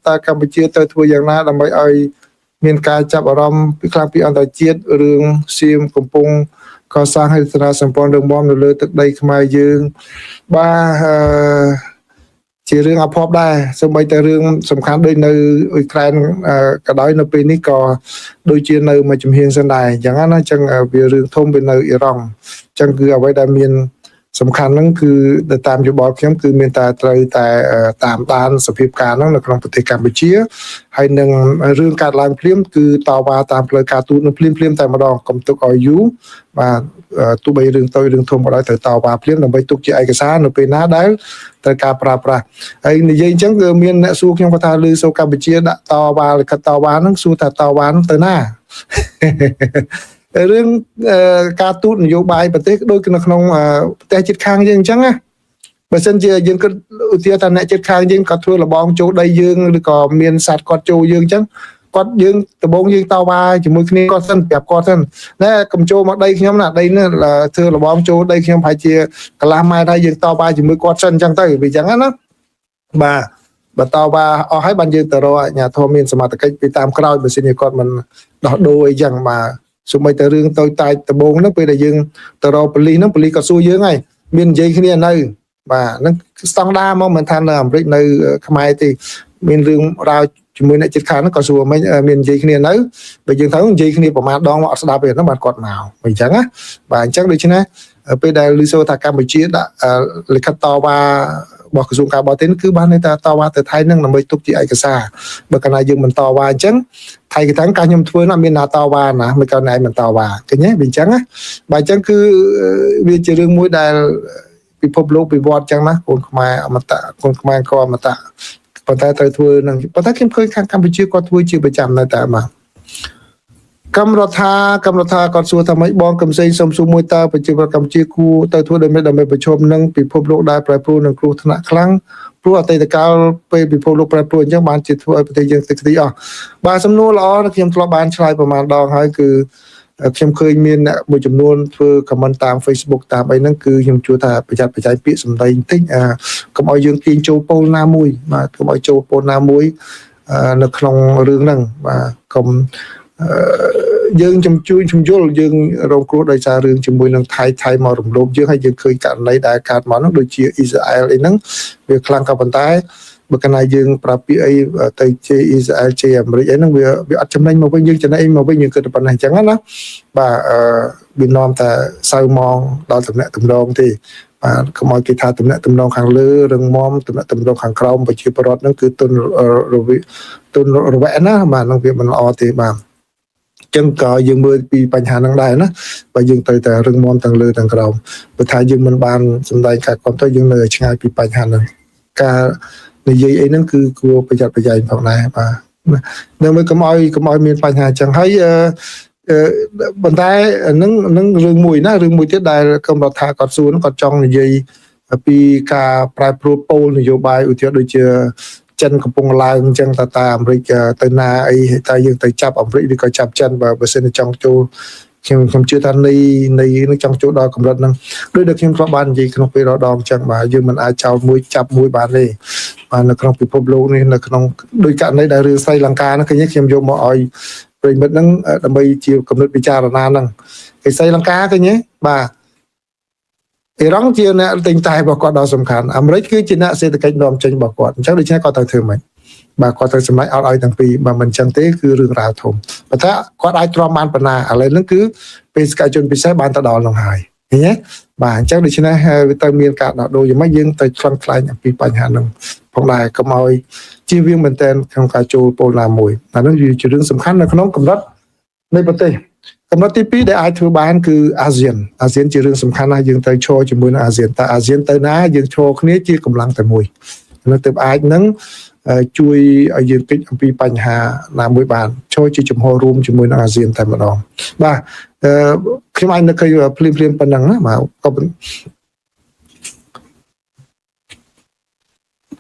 តើកម្ពុជាទៅធ្វើយ៉ាងណាដើម្បីឲ្យមានការចាប់អារម្មណ៍ពីខ្លាំងពីអន្តរជាតិរឿងសៀមកំពុងកសាងហេដ្ឋារចនាសម្ព័ន្ធរឹងមាំនៅលើទឹកដីខ្មែរយើងបាទជារឿងអភ័ព្វដែរសូម្បីតែរឿងសំខាន់ដូចនៅអ៊ុយក្រែនក៏ដោយនៅពេលនេះក៏ដូចជានៅមួយជំហានសិនដែរអញ្ចឹងណាអញ្ចឹងវារឿងធំវានៅអ៊ីរ៉ង់អញ្ចឹងគឺអ្វីដែលមានសំខាន់ហ្នឹងគឺទៅតាមយោបល់ខ្ញុំគឺមានតែត្រូវតែតាមដានសភាពការហ្នឹងនៅក្នុងប្រទេសកម្ពុជាហើយនឹងរឿងកាត់ឡើងភ្លាមគឺតវ៉ាតាមផ្លូវការទូតនឹងភ្លាមតែម្ដងកុំទុកឲ្យយូរបាទទោះបីរឿងតូចរឿងធំក៏ដោយត្រូវតវ៉ាភ្លាមដើម្បីទុកជាឯកសារនៅពេលណាដែលត្រូវការប្រើប្រាស់ហើយនិយាយអញ្ចឹងគឺមានអ្នកសួរខ្ញុំគាត់ថាឮសូកម្ពុជាដាក់តវ៉ាលិខិតតវ៉ាហ្នឹងសួរថាតវ៉ាហ្នឹងទៅណារឿងការទូតនយោបាយប្រទេសដូចនៅក្នុងប្រទេសជិតខាងយើងអញ្ចឹងណាបើសិនជាយើងគិតឧទាហរណ៍ថាអ្នកជិតខាងយើងគាត់ធ្វើលបងចូលដីយើងឬក៏មានសត្វគាត់ចូលយើងអញ្ចឹងគាត់យើងដំបងយើងតវ៉ាជាមួយគ្នាគាត់សិនប្រាប់គាត់សិនណែកុំចូលមកដីខ្ញុំណាដីនេះធ្វើលបងចូលដីខ្ញុំប្រហែលជាកន្លះម៉ែត្រហើយយើងតវ៉ាជាមួយគាត់សិនអញ្ចឹងទៅវាអញ្ចឹងណាបាទបើតវ៉ាអស់ហើយបានយើងទៅរកអាជ្ញាធរមានសមត្ថកិច្ចពីតាមក្រោយបើសិនជាគាត់មិនដោះដូរអីចឹងបាទសូម្បីតែរឿងតូចតាចដំបងហ្នឹងពេលដែលយើងទៅរកប៉ូលីសហ្នឹងប៉ូលីសក៏សួរយើងហើយមាននិយាយគ្នានៅបាទហ្នឹងស្តង់ដាមកមិនថានៅអាមេរិកនៅខ្មែរទេមានរឿងរ៉ាវជាមួយអ្នកជិតខាងហ្នឹងក៏សួរមិនមាននិយាយគ្នានៅបើយើងទៅនិយាយគ្នាប្រហែលដងមកអត់ស្ដាប់ទេហ្នឹងបានគាត់មកអញ្ចឹងណាបាទអញ្ចឹងដូច្នេះពេលដែលឮសូរថាកម្ពុជាដាក់លិខិតតវ៉ារបស់ក្រសួងការបរទេសគឺបានន័យថាតវ៉ាទៅថៃនឹងដើម្បីទុកជាឯកសារបើកាលណាយើងមិនតវ៉ាអញ្ចឹងថៃគេថាការខ្ញុំធ្វើណាមានណាតវ៉ាណាមិនក៏ណែមិនតវ៉ាឃើញទេវាអញ្ចឹងណាបាទអញ្ចឹងគឺវាជារឿងមួយដែលពិភពលោកវិវត្តអញ្ចឹងណាកូនខ្មែរអមតៈកូនខ្មែរក៏អមតៈប៉ុន្តែត្រូវធ្វើនឹងប៉ុន្តែខ្ញុំឃើញខាងកម្ពុជាគាត់ធ្វើជាប្រចាំនៅតែមកកម្មរដ្ឋាគាត់សួរថាម៉េចបងកំសែងសុំសួរមួយតើប្រជាពលរដ្ឋកម្ពុជាគួរទៅធ្វើដើម្បីប្រឈមនឹងពិភពលោកដែលប្រែប្រួលនឹងគ្រោះថ្នាក់ខ្លាំងព្រោះអតីតកាលពេលពិភពលោកប្រែប្រួលអញ្ចឹងបានជាធ្វើឲ្យប្រទេសយើងទឹកស្ទីអស់បាទសំណួរល្អខ្ញុំធ្លាប់បានឆ្លើយប្រហែលដងហើយគឺខ្ញុំឃើញមានអ្នកមួយចំនួនធ្វើ comment តាម Facebook តាមអីហ្នឹងគឺខ្ញុំជួថាប្រយ័ត្នប្រយែងពាក្យសម្ដីបន្តិចកុំឲ្យយើងទាញចូលពោលណាមួយបាទកុំឲ្យចូលពោលណាមួយនៅក្នុងរឿងហ្នឹងបាទកុំយើងជំយល់យើងរងគ្រោះដោយសាររឿងជាមួយនឹងថៃមករំលោភយើងហើយយើងឃើញករណីដែលកើតមកនោះដូចជាអ៊ីស្រាអែលអីហ្នឹងវាខ្លាំងក៏ប៉ុន្តែបើកាលណាយើងប្រាប់ពីអីទៅជេរអ៊ីស្រាអែលជេរអាមេរិកអីហ្នឹងវាអត់ចំណេញមកវិញយើងចំណេញមកវិញយើងគិតតែប៉ុណ្ណេះអញ្ចឹងណាបាទវានាំតែសៅមងដល់តំណែងតំណងទេបាទកុំឲ្យគេថាតំណែងតំណងខាងលើរឹងមាំតំណែងតំណងខាងក្រោមប្រជាពលរដ្ឋហ្នឹងគឺទុនរវែកណាបាទហ្នឹងវាមិនល្អទេបាទចឹងក៏យើងមើលពីបញ្ហាហ្នឹងដែរណាបើយើងទៅតែរឹងមាំទាំងលើទាំងក្រោមបើថាយើងមិនបានសម្ដែងការគ្រប់ទៅយើងនៅឆ្ងាយពីបញ្ហាហ្នឹងការនិយាយអីហ្នឹងគឺគួរប្រយ័ត្នប្រយែងផងដែរបាទនៅមើលកុំឲ្យមានបញ្ហាចឹងហើយប៉ុន្តែនឹងរឿងមួយណារឿងមួយទៀតដែលកម្មរដ្ឋាគាត់សួរគាត់ចង់និយាយពីការប្រែប្រួលពោលនយោបាយឧទាហរណ៍ដូចជាចិនកំពុងឡើងអញ្ចឹងតាអាមេរិកទៅណាអីតែយើងទៅចាប់អាមេរិកឬក៏ចាប់ចិនបើសិនចង់ចូលខ្ញុំជឿថានៃនឹងចង់ចូលដល់កម្រិតហ្នឹងដោយដែលខ្ញុំធ្លាប់បាននិយាយក្នុងពេលរដងអញ្ចឹងបាទយើងមិនអាចចោលមួយចាប់មួយបានទេបាទនៅក្នុងពិភពលោកនេះនៅក្នុងដោយករណីដែលរឿងស្រីលង្កាហ្នឹងគឺខ្ញុំយកមកឲ្យប្រិមិត្តហ្នឹងដើម្បីជាកំណត់ពិចារណាហ្នឹងគេស្រីលង្កាឃើញទេបាទអ៊ីរ៉ង់ជាអ្នកទិញតែរបស់គាត់ដ៏សំខាន់អាមេរិកគឺជាអ្នកសេដ្ឋកិច្ចនាំចេញរបស់គាត់អញ្ចឹងដូច្នេះគាត់ត្រូវធ្វើម៉េចបាទគាត់ត្រូវសម្រេចអត់ឲ្យទាំងពីរបើមិនអញ្ចឹងទេគឺរឿងរ៉ាវធំប៉ុន្តែគាត់អាចទ្រាំបានប៉ុណ្ណាឥឡូវហ្នឹងគឺពេលសកលជនពិសេសបានទៅដល់នោះហើយឃើញទេបាទអញ្ចឹងដូច្នេះវាទៅមានការដោះដូរយ៉ាងម៉េចយើងទៅឆ្លងខ្លាញ់អំពីបញ្ហាហ្នឹងផងដែរកុំឲ្យជៀសវាងមែនទែនក្នុងការចូលពលណាមួយអានោះវាជារឿងសំខាន់នៅក្នុងកម្រិតនៃប្រទេសកម្រិតទី2ដែលអាចធ្វើបានគឺអាស៊ានជារឿងសំខាន់ណាស់យើងត្រូវឈរជាមួយនឹងអាស៊ានតើអាស៊ានទៅណាយើងឈរគ្នាជាកម្លាំងតែមួយនោះទើបអាចនឹងជួយឲ្យយើងគិតអំពីបញ្ហាណាមួយបានឈរជាជំហររួមជាមួយនឹងអាស៊ានតែម្ដងបាទខ្ញុំអាចនឹកឃើញភ្លាមប៉ុណ្ណឹងណាបាទក៏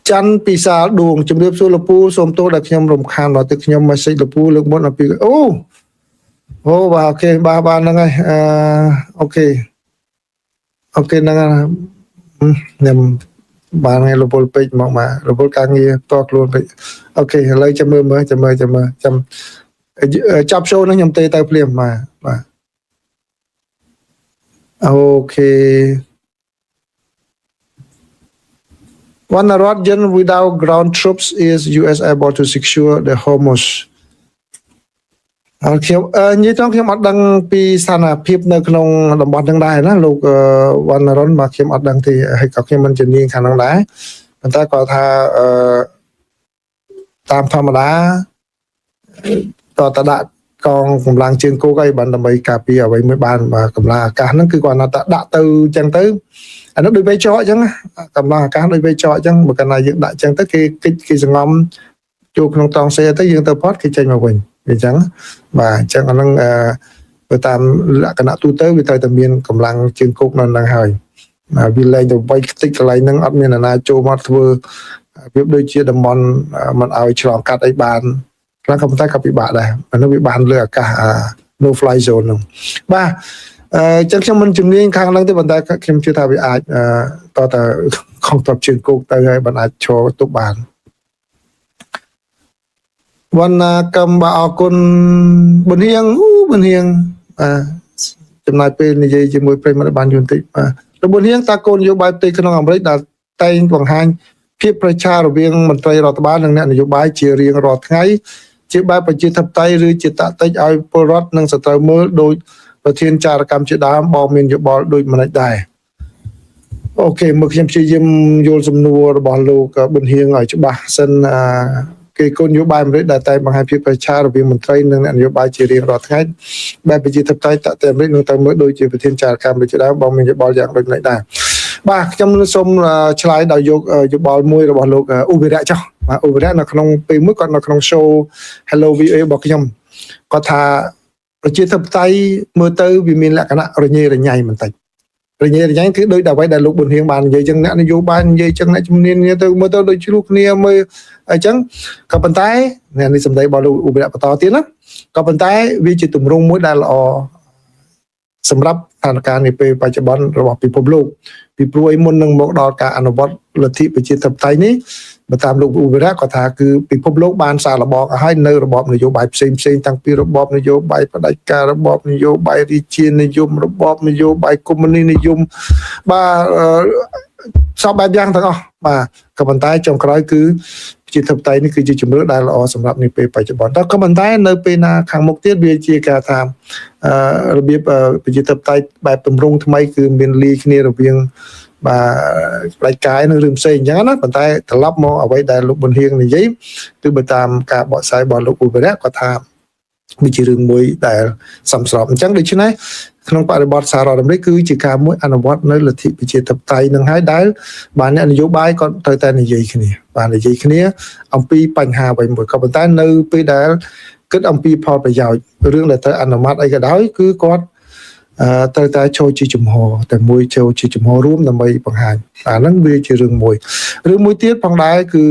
ច័ន្ទពិសាលដួងជំរាបសួរលពូសូមទោសដែលខ្ញុំរំខានដល់ទឹកខ្ញុំ message លពូលើកមុនអំពីអូបាទអូខេបាទហ្នឹងហើយអូខេហ្នឹងខ្ញុំ បានថ្ងៃរពលពេកមករពលការងារតខ្លួនពេកអូខេឥឡូវចាំមើលចាំចាប់ show ហ្នឹងខ្ញុំទេទៅភ្លាមបាទអូខេ One region without ground troops is US able to secure the Hormuz ខ្ញុំនិយាយត្រង់ខ្ញុំអត់ដឹងពីស្ថានភាពនៅក្នុងតំបន់ហ្នឹងដែរណាលោកវណ្ណរុនបាទខ្ញុំអត់ដឹងទេហើយក៏ខ្ញុំមិនជំនាញខាងហ្នឹងដែរប៉ុន្តែគាត់ថាតាមធម្មតាតតដាក់កងកម្លាំងជើងគោកឲ្យបានដើម្បីការពារអ្វីមួយបានកម្លាំងអាកាសហ្នឹងគឺគាត់ថាដាក់ទៅអញ្ចឹងទៅអានោះដូចវេចោអញ្ចឹងកម្លាំងអាកាសដូចវេចោអញ្ចឹងបើកាលណាយើងដាក់អញ្ចឹងទៅគេសង្ងំចូលក្នុងតង់សេទៅយើងទៅផតគេចេញមកវិញអញ្ចឹងបាទអញ្ចឹងអាហ្នឹងបើតាមលក្ខណៈទូទៅវាត្រូវតែមានកម្លាំងជើងគោកនៅហ្នឹងហើយវាលែងទៅវៃខ្ទេចកន្លែងហ្នឹងអត់មានអ្នកណាចូលមកធ្វើវាដូចជាតំបន់មិនឲ្យឆ្លងកាត់អីបានខ្លះក៏ប៉ុន្តែក៏ពិបាកដែរអានោះវាបានលើអាកាស no fly zone ហ្នឹងបាទអញ្ចឹងខ្ញុំមិនជំនាញខាងហ្នឹងទេប៉ុន្តែខ្ញុំជឿថាវាអាចតើខំតបជើងគោកទៅហើយបានអាចឈរទប់បានវណ្ណាកម្មអរគុណប៊ុនហៀងចំណាយពេលនិយាយជាមួយប្រិយមិត្តបានយូរបន្តិចបាទលោកប៊ុនហៀងតើគោលនយោបាយផ្ទៃក្នុងអាមេរិកដែលតែងបង្ហាញភាពប្រឆាំងរវាងមន្ត្រីរដ្ឋបាលនិងអ្នកនយោបាយជារៀងរាល់ថ្ងៃជាបែបប្រជាធិបតេយ្យឬជាតាក់ទិចឲ្យពលរដ្ឋនិងសត្រូវមើលដោយប្រធានចារកម្មជាដើមបងមានយោបល់ដូចម្តេចដែរអូខេមកខ្ញុំព្យាយាមយល់សំណួររបស់លោកប៊ុនហៀងឲ្យច្បាស់សិនគេគោលនយោបាយអាមេរិកដែលតែបង្ហាញភាពប្រឆាំងរវាងមន្ត្រីនិងអ្នកនយោបាយជារៀងរាល់ថ្ងៃបែបប្រជាធិបតេយ្យតាក់ទិចអាមេរិកនឹងទៅមើលដូចជាប្រធានចារកម្មដូចជាដើមបងមានយោបល់យ៉ាងដូចម្តេចដែរបាទខ្ញុំសូមឆ្លើយដោយយកយោបល់មួយរបស់លោកអ៊ូវីរៈចុះបាទអ៊ូវីរៈនៅក្នុងពេលមួយគាត់នៅក្នុង show Hello VA របស់ខ្ញុំគាត់ថាប្រជាធិបតេយ្យមើលទៅវាមានលក្ខណៈរញ៉េរញ៉ៃបន្តិចរញ៉េរញ៉ៃគឺដូចអ្វីដែលលោកប៊ុនហៀងបាននិយាយចឹងអ្នកនយោបាយនិយាយចឹងអ្នកជំនាញទៅមើលទៅដូចជ្រុះគ្នាមើលអញ្ចឹងក៏ប៉ុន្តែនេះសម្ដីរបស់លោកអ៊ូវីរៈបន្តទៀតណាក៏ប៉ុន្តែវាជាទម្រង់មួយដែលល្អសម្រាប់ស្ថានភាពនាពេលបច្ចុប្បន្នរបស់ពិភពលោកពីព្រោះឯមុននឹងមកដល់ការអនុវត្តលទ្ធិប្រជាធិបតេយ្យនេះបើតាមលោកអ៊ូវីរៈគាត់ថាគឺពិភពលោកបានសាកល្បងឲ្យនៅរបបនយោបាយផ្សេងតាំងពីរបបនយោបាយផ្ដាច់ការរបបនយោបាយរាជានិយមរបបនយោបាយកុម្មុយនីសនិយមបាទសពបែបយ៉ាងទាំងអស់បាទក៏ប៉ុន្តែចុងក្រោយគឺប្រជាធិបតេយ្យនេះគឺជាជំរឿដែលល្អសម្រាប់នាពេលបច្ចុប្បន្នតែក៏ប៉ុន្តែនៅពេលណាខាងមុខទៀតវាជាការថារបៀបប្រជាធិបតេយ្យបែបទម្រង់ថ្មីគឺមានលីគ្នារវាងបាទផ្ដាច់ការនឹងរឿងផ្សេងអញ្ចឹងណាប៉ុន្តែត្រឡប់មកអ្វីដែលលោកប៊ុនហៀងនិយាយគឺបើតាមការបកស្រាយរបស់លោកអ៊ូវីរៈគាត់ថាវាជារឿងមួយដែលសំស្របអញ្ចឹងដូច្នេះក្នុងបរិបទសហរដ្ឋអាមេរិកគឺជាការមួយអនុវត្តនៅលទ្ធិប្រជាធិបតេយ្យនឹងហើយដែលបានអ្នកនយោបាយគាត់ត្រូវតែនិយាយគ្នាបាននិយាយគ្នាអំពីបញ្ហាអ្វីមួយក៏ប៉ុន្តែនៅពេលដែលគិតអំពីផលប្រយោជន៍រឿងដែលត្រូវអនុម័តអីក៏ដោយគឺគាត់ត្រូវតែចូលជាជំហរតែមួយចូលជាជំហររួមដើម្បីបង្ហាញអាហ្នឹងវាជារឿងមួយទៀតផងដែរគឺ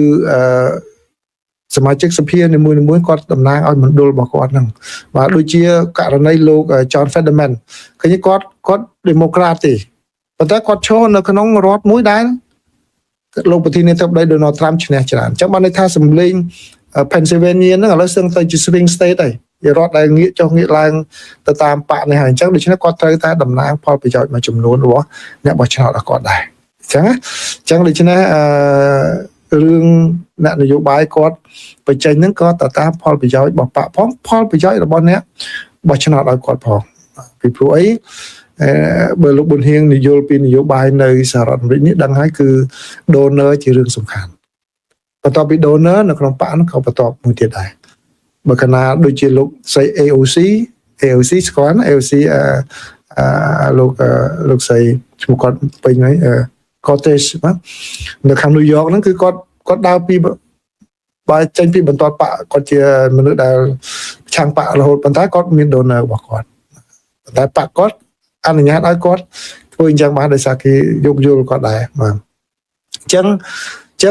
សមាជិកសភានីមួយៗគាត់តំណាងឲ្យមណ្ឌលរបស់គាត់ហ្នឹងបាទដូចជាករណីលោក John Fetterman ឃើញគាត់ Democrat ទេប៉ុន្តែគាត់ឈរនៅក្នុងរដ្ឋមួយដែលលោកប្រធានាធិបតី Donald Trump ឈ្នះច្រើនអញ្ចឹងបានន័យថាសម្លេង Pennsylvania ហ្នឹងឥឡូវស្ទើរទៅជា swing state ហើយជារដ្ឋដែលងាកចុះងាកឡើងទៅតាមបកនេះហើយអញ្ចឹងដូច្នេះគាត់ត្រូវតែតំណាងផលប្រយោជន៍មួយចំនួនរបស់អ្នកបោះឆ្នោតរបស់គាត់ដែរអញ្ចឹងដូច្នេះរឿងអ្នកនយោបាយគាត់បញ្ចេញហ្នឹងក៏តាមផលប្រយោជន៍របស់បកផងផលប្រយោជន៍របស់អ្នកបោះឆ្នោតឲ្យគាត់ផងពីព្រោះអីបើលោកប៊ុនហៀងនិយាយពីនយោបាយនៅសហរដ្ឋអាមេរិកនេះដឹងហើយគឺ donor ជារឿងសំខាន់បន្ទាប់ពី donor នៅក្នុងបកហ្នឹងក៏បន្ទាប់មួយទៀតដែរបើកាលណាដូចជាលោកស្រី AOC ស្គាល់ណា AOC លោកស្រីឈ្មោះគាត់ពេញហ្នឹងCortez បាទនៅខាង New York ហ្នឹងគឺគាត់ដើរពីបើចេញពីបន្ទាត់បកគាត់ជាមនុស្សដែលឆាំងបករហូតប៉ុន្តែគាត់មាន donor របស់គាត់ប៉ុន្តែបកគាត់អនុញ្ញាតឲ្យគាត់ធ្វើអញ្ចឹងបានដោយសារគេយោគយល់គាត់ដែរបាទអញ្ចឹងខ្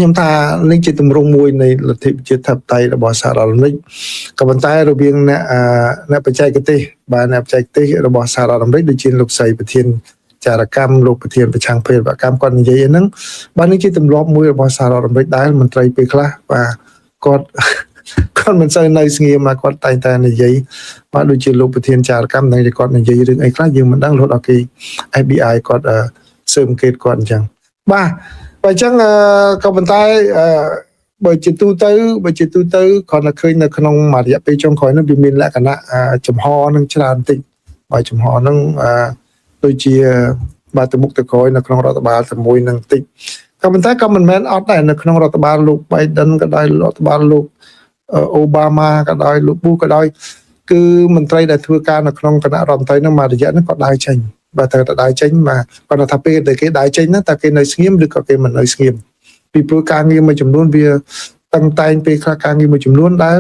ញុំថានេះជាទម្រង់មួយនៃលទ្ធិប្រជាធិបតេយ្យរបស់សហរដ្ឋអាមេរិកក៏ប៉ុន្តែរវាងអ្នកបច្ចេកទេសបាទអ្នកបច្ចេកទេសរបស់សហរដ្ឋអាមេរិកដូចជាលោកស្រីប្រធាន ចារកម្មលោកប្រធានប្រឆាំងភេរវកម្មគាត់និយាយហ្នឹងបាទនេះជាទម្លាប់មួយរបស់សហរដ្ឋអាមេរិកដែរមន្ត្រីពេលខ្លះបាទគាត់គាត់មិនសូវនៅស្ងៀមមកគាត់តែងតែនិយាយបាទដូចជាលោកប្រធានចារកម្មនឹងគាត់និយាយរឿងអីខ្លះយើងមិនដឹងរហូតដល់គេ FBI គាត់ស៊ើបអង្កេតគាត់អញ្ចឹងបាទបើអញ្ចឹងក៏ប៉ុន្តែបើជាទូទៅគ្រាន់តែឃើញនៅក្នុងរយៈពេលចុងក្រោយនោះវាមានលក្ខណៈចំហនឹងច្រើនតិចបើចំហនឹងដូចជាបាទទៅមុខទៅក្រោយនៅក្នុងរដ្ឋបាលជាមួយនឹងតិចក៏ប៉ុន្តែក៏មិនមែនអត់ដែរនៅក្នុងរដ្ឋបាលលោក Biden ក៏ដោយរដ្ឋបាលលោកអូបាម៉ាក៏ដោយលោក Bush ក៏ដោយគឺមន្ត្រីដែលធ្វើការនៅក្នុងគណៈរដ្ឋមន្ត្រីនឹងមួយរយៈហ្នឹងក៏ដើរចេញបាទត្រូវតែដើរចេញបាទគាត់ថាពេលដែលគេដើរចេញហ្នឹងតើគេនៅស្ងៀមឬក៏គេមិននៅស្ងៀមពីព្រោះការងារមួយចំនួនវាតឹងតែងពេលខ្លះការងារមួយចំនួនដែល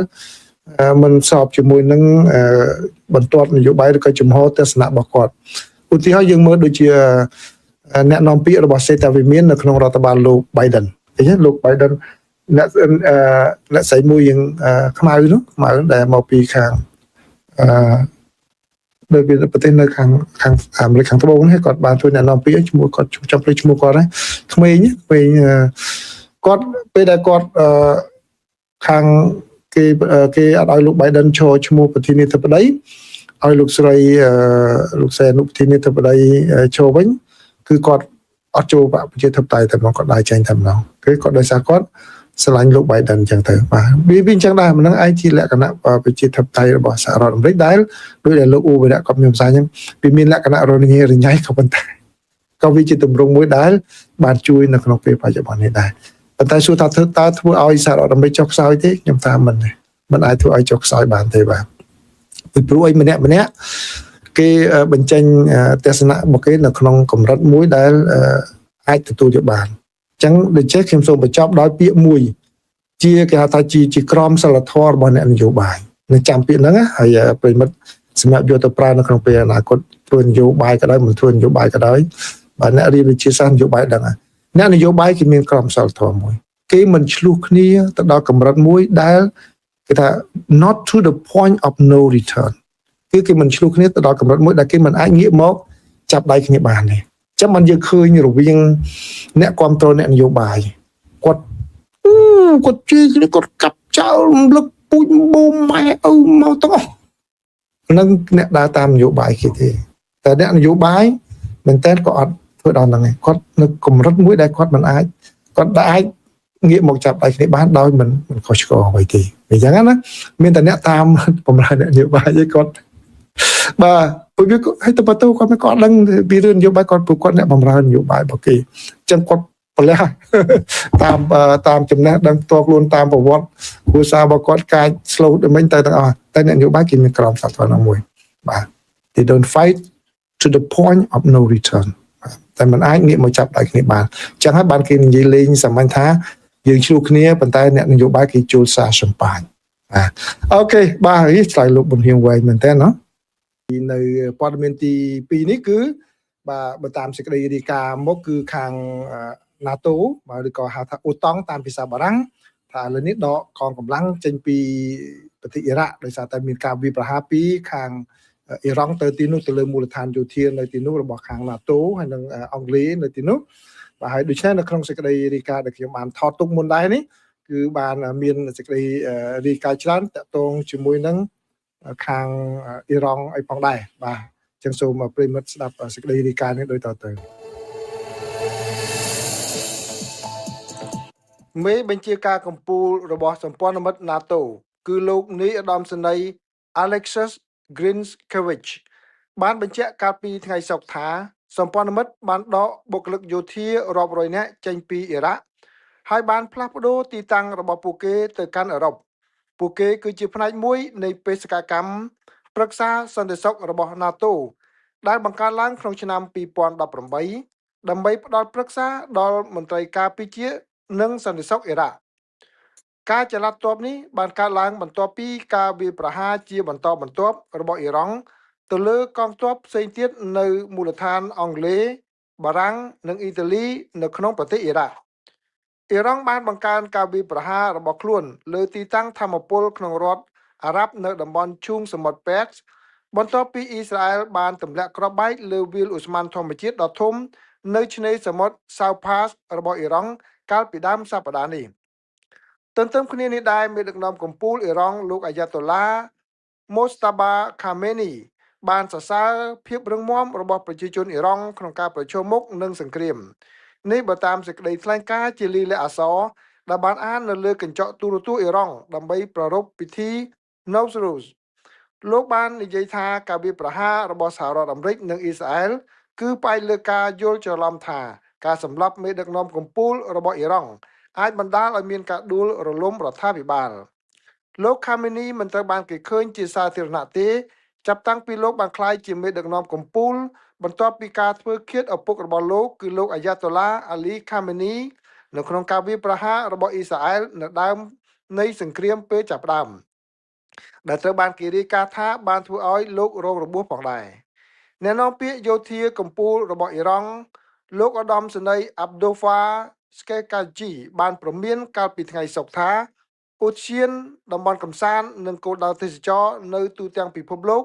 មិនស្របជាមួយនឹងបន្ទាត់នយោបាយឬក៏ជំហរទស្សនៈរបស់គាត់ឧទាហរណ៍យើងមើលដូចជាអ្នកនាំពាក្យរបស់សេតាវិមាននៅក្នុងរដ្ឋបាលលោក Biden ឃើញទេលោក Biden អ្នកស្រីមួយយើងខ្មៅនោះខ្មៅដែលមកពីខាងដោយប្រទេសនៅខាងអាមេរិកខាងត្បូងនេះគាត់បានជួយអ្នកនាំពាក្យឈ្មោះគាត់ចង់ភ្លេចឈ្មោះគាត់ហើយក្មេងគាត់ពេលដែលគាត់ខាងគេអត់ឲ្យលោក Biden ឈរឈ្មោះប្រធានាធិបតីឲ្យលោកស្រីអនុប្រធានាធិបតីឈរវិញគឺគាត់អត់ចូលបកប្រជាធិបតេយ្យតែម្ដងគាត់ដើរចេញតែម្ដងគឺគាត់ដោយសារគាត់ស្រឡាញ់លោក Biden អញ្ចឹងទៅបាទវាអញ្ចឹងដែរមិនហ្នឹងឯងជាលក្ខណៈប្រជាធិបតេយ្យរបស់សហរដ្ឋអាមេរិកដែលដោយដែលលោកអ៊ូវីរៈគាត់មានផ្សាយអញ្ចឹងវាមានលក្ខណៈរញ៉េរញ៉ៃក៏ប៉ុន្តែក៏វាជាទម្រង់មួយដែលបានជួយនៅក្នុងពេលបច្ចុប្បន្ននេះដែរប៉ុន្តែសួរថាតើធ្វើឲ្យសហរដ្ឋអាមេរិកចុះខ្សោយទេខ្ញុំថាមិនអាចធ្វើឲ្យចុះខ្សោយបានទេបាទពីព្រោះអីម្នាក់គេបញ្ចេញទស្សនៈរបស់គេនៅក្នុងកម្រិតមួយដែលអាចទទួលយកបានអញ្ចឹងដូច្នេះខ្ញុំសូមបញ្ចប់ដោយពាក្យមួយជាគេហៅថាជាក្រមសីលធម៌របស់អ្នកនយោបាយនឹងចាំពាក្យហ្នឹងហើយប្រិមិត្តសម្រាប់យកទៅប្រើនៅក្នុងពេលអនាគតធ្វើនយោបាយក៏ដោយមិនធ្វើនយោបាយក៏ដោយបាទអ្នករៀនវិទ្យាសាស្ត្រនយោបាយដឹងហើយអ្នកនយោបាយគេមានក្រមសីលធម៌មួយគេមិនឆ្លោះគ្នាទៅដល់កម្រិតមួយដែលគេថា not to the point of no return គឺគេមិនឆ្លោះគ្នាទៅដល់កម្រិតមួយដែលគេមិនអាចងាកមកចាប់ដៃគ្នាបានទេចាំមិនយើងឃើញរវាងអ្នកគ្រប់គ្រងអ្នកនយោបាយគាត់ជឿគ្នាគាត់កាប់ចោលរំលឹកពូជបូមម៉ែឪមកទាំងអស់នឹងអ្នកដើរតាមនយោបាយគេទេតែអ្នកនយោបាយមែនតើក៏អត់ធ្វើដល់ហ្នឹងឯងគាត់នៅកម្រិតមួយដែលគាត់មិនអាចគាត់អាចងាកមកចាប់ដៃគ្នាបានដោយមិនខុសឆ្គងអ្វីទេអញ្ចឹងណាមានតែអ្នកតាមបំរើអ្នកនយោបាយឯងគាត់បាទពួកវាឲ្យទៅបន្ទោគាត់មិនគាត់ដឹងពីរឿងនយោបាយគាត់ពួកគាត់អ្នកបំរើនយោបាយរបស់គេអញ្ចឹងគាត់ប្រលះតាមចំណេះដឹងផ្ទាល់ខ្លួនតាមប្រវត្តិគ្រួសាររបស់គាត់កាចស្លូតដូចមិញទៅទាំងអស់តែអ្នកនយោបាយគេមានក្រមសីលធម៌មួយបាទ they don't fight to the point of no return តែមិនអាចងាកមកចាប់ដៃគ្នាបានអញ្ចឹងហើយបានគេនិយាយលេងសាមញ្ញថាយើងឆ្លោះគ្នាប៉ុន្តែអ្នកនយោបាយគេជួលសារសម្បាញ់បាទអូខេបាទឆ្លើយលោកប៊ុនហៀងវែងមែនតើណានៅព័ត៌មានទី2នេះគឺបាទបើតាមសេចក្តីរាយការណ៍មកគឺខាង NATO បាទឬក៏ហៅថាអូតង់តាមភាសាបារាំងថាឥឡូវនេះដកកងកម្លាំងចេញពីប្រទេសអ៊ីរ៉ាក់ដោយសារតែមានការវាយប្រហារពីខាងអ៊ីរ៉ង់ទៅទីនោះទៅលើមូលដ្ឋានយោធានៅទីនោះរបស់ខាង NATO ហើយនិងអង់គ្លេសនៅទីនោះបាទហើយដូច្នេះនៅក្នុងសេចក្តីរាយការណ៍ដែលខ្ញុំបានថតទុកមុនដែរនេះគឺបានមានសេចក្តីរាយការណ៍ច្រើនតាក់ទងជាមួយនឹងខាងអ៊ីរ៉ង់អីផងដែរបាទអញ្ចឹងសូមប្រិមិត្តស្ដាប់សេចក្តីរាយការណ៍នេះដូចតទៅមេបញ្ជាការកម្ពុជារបស់សម្ព័ន្ធមិត្ត NATO គឺលោកនាយឧត្តមសេនីយ៍ Alexis Grinskevich បានបញ្ជាក់កាលពីថ្ងៃសុក្រថាសម្ព័ន្ធមិត្តបានដកបុគ្គលិកយោធារាប់រយនាក់ចេញពីអ៊ីរ៉ាក់ហើយបានផ្លាស់ប្ដូរទីតាំងរបស់ពួកគេទៅកាន់អឺរ៉ុបពួកគេគឺជាផ្នែកមួយនៃបេសកកម្មប្រឹក្សាសន្តិសុខរបស់ NATO ដែលបង្កើតឡើងក្នុងឆ្នាំ2018ដើម្បីផ្ដល់ប្រឹក្សាដល់មន្ត្រីការពារជាតិនិងសន្តិសុខអ៊ីរ៉ាក់ការចល័តទ័ពនេះបានកើតឡើងបន្ទាប់ពីការវាយប្រហារជាបន្តបន្ទាប់របស់អ៊ីរ៉ង់ទៅលើកងទ័ពផ្សេងទៀតនៅមូលដ្ឋានអង់គ្លេសបារាំងនិងអ៊ីតាលីនៅក្នុងប្រទេសអ៊ីរ៉ាក់អ៊ីរ៉ង់បានបង្កើនការវាយប្រហាររបស់ខ្លួនលើទីតាំងថាមពលក្នុងរដ្ឋអារ៉ាប់នៅតំបន់ឈូងសមុទ្រពេក បន្ទាប់ពីអ៊ីស្រាអែលបានទម្លាក់គ្រាប់បែកលើវាលឧស្ម័នធម្មជាតិដ៏ធំនៅឆ្នេរសមុទ្រ South Pass របស់អ៊ីរ៉ង់កាលពីដើមសប្តាហ៍នេះទន្ទឹមគ្នានេះដែរមេដឹកនាំកំពូលអ៊ីរ៉ង់លោកអាយ៉ាតូឡា Mojtaba Khamenei បានសរសើរភាពរឹងមាំរបស់ប្រជាជនអ៊ីរ៉ង់ក្នុងការប្រឈមមុខនឹងសង្គ្រាមនេះបើតាមសេចក្តីថ្លែងការណ៍ជាលិលាអក្សរដែលបានអាននៅលើកញ្ចក់ទូរទស្សន៍អ៊ីរ៉ង់ដើម្បីប្រារព្ធពិធី Nowruz លោកបាននិយាយថាការវាយប្រហាររបស់សហរដ្ឋអាមេរិកនិងអ៊ីស្រាអែលគឺផ្អែកលើការយល់ច្រឡំថាការសម្លាប់មេដឹកនាំកំពូលរបស់អ៊ីរ៉ង់អាចបណ្ដាលឲ្យមានការដួលរលំរដ្ឋាភិបាលលោកខាមេនីមិនត្រូវបានគេឃើញជាសាធារណៈទេចាប់តាំងពីលោកបានក្លាយជាមេដឹកនាំកំពូលបន្ទាប់ពីការធ្វើឃាតឪពុករបស់លោកគឺលោកអាយ៉ាតូឡាអាលីខាមេនីនៅក្នុងការវាយប្រហាររបស់អ៊ីស្រាអែលនៅដើមនៃសង្គ្រាមពេលចាប់ផ្ដើមដែលត្រូវបានគេរាយការណ៍ថាបានធ្វើឲ្យលោករងរបួសផងដែរអ្នកនាំពាក្យយោធាកំពូលរបស់អ៊ីរ៉ង់លោកឧត្តមសេនីយ៍អាប់ដូហ្វាស្កេកាជីបានព្រមានកាលពីថ្ងៃសុក្រថាឧទ្យានតំបន់កំសាន្តនិងគោលដៅទេសចរនៅទូទាំងពិភពលោក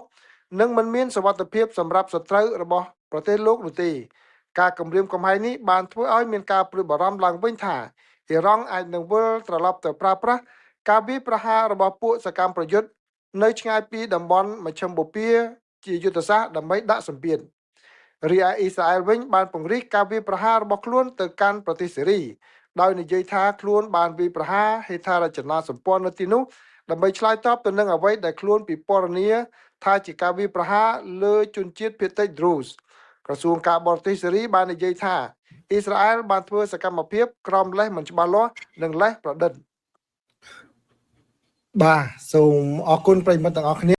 នឹងមិនមានសុវត្ថិភាពសម្រាប់សត្រូវរបស់ប្រទេសលោកនោះទេការគម្រាមកំហែងនេះបានធ្វើឲ្យមានការព្រួយបារម្ភឡើងវិញថាអ៊ីរ៉ង់អាចនឹងវិលត្រឡប់ទៅប្រើប្រាស់ការវាយប្រហាររបស់ពួកសកម្មប្រយុទ្ធនៅឆ្ងាយពីតំបន់មជ្ឈិមបូព៌ាជាយុទ្ធសាស្ត្រដើម្បីដាក់សម្ពាធរីឯអ៊ីស្រាអែលវិញបានពង្រីកការវាយប្រហាររបស់ខ្លួនទៅកាន់ប្រទេសសេរីដោយនិយាយថាខ្លួនបានវាយប្រហារហេដ្ឋារចនាសម្ព័ន្ធនៅទីនោះដើម្បីឆ្លើយតបទៅនឹងអ្វីដែលខ្លួនពិពណ៌នាថាជាការវាយប្រហារលើជនជាតិភាគតិច Druze ក្រសួងការបរទេសសេរីបាននិយាយថាអ៊ីស្រាអែលបានធ្វើសកម្មភាពក្រោមលេសមិនច្បាស់លាស់និងលេសប្រឌិតបាទសូមអរគុណប្រិយមិត្តទាំងអស់គ្នា